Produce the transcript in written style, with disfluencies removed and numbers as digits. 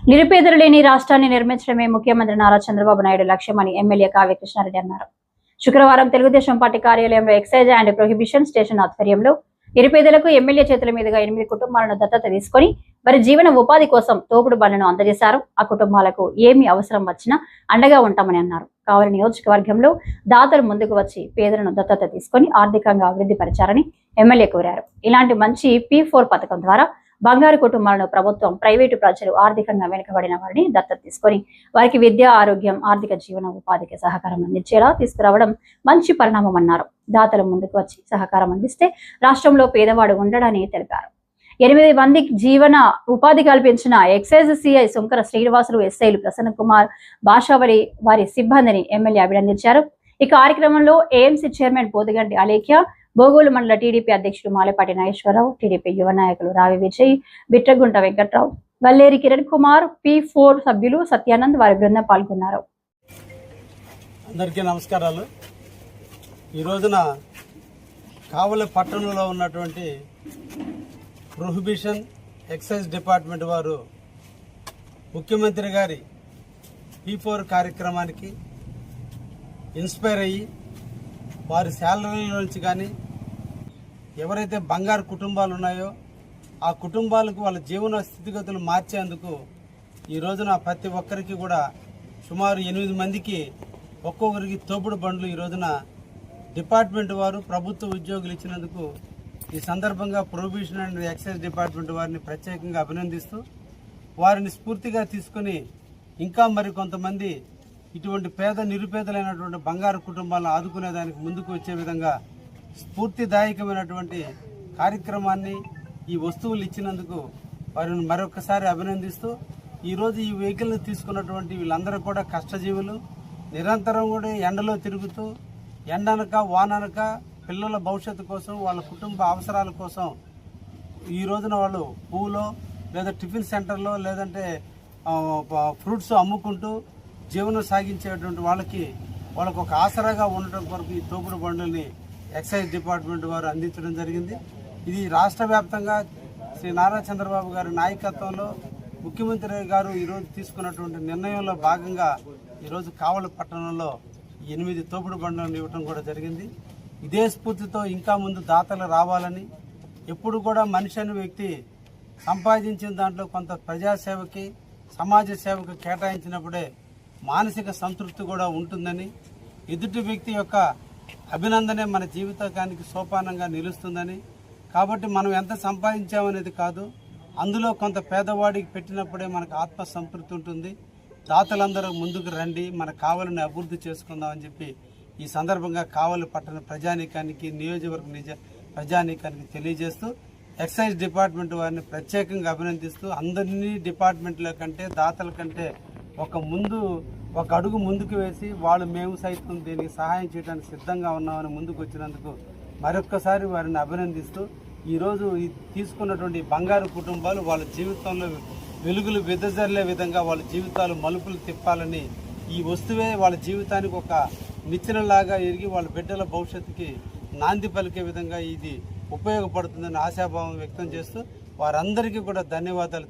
నిరుపేదలు లేని రాష్ట్రాన్ని నిర్మించడమే ముఖ్యమంత్రి నారా చంద్రబాబు నాయుడు లక్ష్యమని ఎమ్మెల్యే కావ్య కృష్ణారెడ్డి అన్నారు. శుక్రవారం తెలుగుదేశం పార్టీ కార్యాలయంలో ఎక్సైజ్ అండ్ ప్రొహిబిషన్ స్టేషన్ ఆధ్వర్యంలో నిరుపేదలకు ఎమ్మెల్యే చేతుల మీదుగా 8 కుటుంబాలను దత్తత తీసుకుని వారి జీవన ఉపాధి కోసం తోపుడు బండ్లను అందజేశారు. ఆ కుటుంబాలకు ఏమి అవసరం వచ్చినా అండగా ఉంటామని అన్నారు. కావలి నియోజకవర్గంలో దాతలు ముందుకు వచ్చి పేదలను దత్తత తీసుకుని ఆర్థికంగా అభివృద్ధి పరిచారని ఎమ్మెల్యే కోరారు. ఇలాంటి మంచి P4 పథకం ద్వారా బంగారు కుటుంబాలను ప్రభుత్వం, ప్రైవేటు ప్రజలు ఆర్థికంగా వెనుకబడిన వారిని దత్తత తీసుకొని వారికి విద్య, ఆరోగ్యం, ఆర్థిక జీవన ఉపాధికి సహకారం అందించేలా తీసుకురావడం మంచి పరిణామం అన్నారు. దాతలు ముందుకు వచ్చి సహకారం అందిస్తే రాష్ట్రంలో పేదవాడు ఉండడని తెలిపారు. 8 మందికి జీవన ఉపాధి కల్పించిన ఎక్సైజ్ సిఐ సుంకర శ్రీనివాసులు, ఎస్ఐలు ప్రసన్న కుమార్, భాషావళి వారి సిబ్బందిని ఎమ్మెల్యే అభినందించారు. ఈ కార్యక్రమంలో ఏఎంసీ చైర్మన్ పోతుగంటి అలేఖ్య, బోగోలు మండల టీడీపీ అధ్యక్షుడు మాలేపాటి నాగేశ్వరరావు, టీడీపీ యువ నాయకులు రావి విజయ్, బిట్రగుంట వెంకట్రావు, వల్లేరి కిరణ్ కుమార్, P4 సభ్యులు సత్యానంద్ వారి బృందం పాల్గొన్నారు. అందరికీ నమస్కారాలు. ఈ రోజున కావలి పట్టణంలో ఉన్నటువంటి ప్రొహిబిషన్ ఎక్సైజ్ డిపార్ట్మెంట్ వారు ముఖ్యమంత్రి గారి P4 కార్యక్రమానికి ఇన్స్పైర్ అయ్యి వారి శాలరీల నుంచి కానీ ఎవరైతే బంగారు కుటుంబాలు ఉన్నాయో ఆ కుటుంబాలకు వాళ్ళ జీవన స్థితిగతులు మార్చేందుకు ఈ రోజున ప్రతి ఒక్కరికి కూడా సుమారు 8 మందికి ఒక్కొక్కరికి తోపుడు బండ్లు ఈ రోజున డిపార్ట్మెంట్ వారు ప్రభుత్వ ఉద్యోగులు ఇచ్చినందుకు ఈ సందర్భంగా ప్రొహిబిషన్ అండ్ ఎక్సైజ్ డిపార్ట్మెంట్ వారిని ప్రత్యేకంగా అభినందిస్తూ వారిని స్ఫూర్తిగా తీసుకుని ఇంకా మరి కొంతమంది ఇటువంటి నిరుపేదలైనటువంటి బంగారు కుటుంబాలను ఆదుకునేదానికి ముందుకు వచ్చే విధంగా స్ఫూర్తిదాయకమైనటువంటి కార్యక్రమాన్ని ఈ వస్తువులు ఇచ్చినందుకు వారిని మరొకసారి అభినందిస్తూ ఈరోజు ఈ వెహికల్ని తీసుకున్నటువంటి వీళ్ళందరూ కూడా కష్టజీవులు, నిరంతరం కూడా ఎండలో తిరుగుతూ ఎండనక వాననక పిల్లల భవిష్యత్తు కోసం, వాళ్ళ కుటుంబ అవసరాల కోసం ఈ రోజున వాళ్ళు పువ్వులో లేదా టిఫిన్ సెంటర్లో లేదంటే ఫ్రూట్స్ అమ్ముకుంటూ జీవనం సాగించేటువంటి వాళ్ళకి ఒక ఆసరాగా ఉండటం కొరకు ఈ తోపుడు బండుల్ని ఎక్సైజ్ డిపార్ట్మెంట్ వారు అందించడం జరిగింది. ఇది రాష్ట్ర వ్యాప్తంగా శ్రీ నారా చంద్రబాబు గారి నాయకత్వంలో ముఖ్యమంత్రి గారు ఈరోజు తీసుకున్నటువంటి నిర్ణయంలో భాగంగా ఈరోజు కావలి పట్టణంలో 8 తోపుడు బండులను ఇవ్వడం కూడా జరిగింది. ఇదే స్ఫూర్తితో ఇంకా ముందు దాతలు రావాలని, ఎప్పుడు కూడా మనిషి అనే వ్యక్తి సంపాదించిన దాంట్లో కొంత ప్రజాసేవకి, సమాజ సేవకు కేటాయించినప్పుడే మానసిక సంతృప్తి కూడా ఉంటుందని, ఎదుటి వ్యక్తి యొక్క అభినందనే మన జీవితానికి సోపానంగా నిలుస్తుందని, కాబట్టి మనం ఎంత సంపాదించామనేది కాదు, అందులో కొంత పేదవాడికి పెట్టినప్పుడే మనకు ఆత్మ సంతృప్తి ఉంటుంది. దాతలందరూ ముందుకు రండి, మన కావలిని అభివృద్ధి చేసుకుందామని చెప్పి ఈ సందర్భంగా కావలి పట్టణ ప్రజానీకానికి, నియోజకవర్గ ప్రజానీకానికి తెలియజేస్తూ ఎక్సైజ్ డిపార్ట్మెంట్ వారిని ప్రత్యేకంగా అభినందిస్తూ అందరినీ డిపార్ట్మెంట్ల కంటే దాతల కంటే ఒక అడుగు ముందుకు వేసి మేము సైతం దీనికి సహాయం చేయడానికి సిద్ధంగా ఉన్నామని ముందుకు వచ్చినందుకు మరొక్కసారి వారిని అభినందిస్తూ ఈరోజు తీసుకున్నటువంటి బంగారు కుటుంబాలు వాళ్ళ జీవితంలో వెలుగులు వెదజల్లే విధంగా వాళ్ళ జీవితాలు మలుపులు తిప్పాలని, ఈ వస్తువే వాళ్ళ జీవితానికి ఒక నిచ్చెనలాగా ఎరిగి వాళ్ళ బిడ్డల భవిష్యత్తుకి నాంది పలికే విధంగా ఇది ఉపయోగపడుతుందని ఆశాభావం వ్యక్తం చేస్తూ వారందరికీ కూడా ధన్యవాదాలు.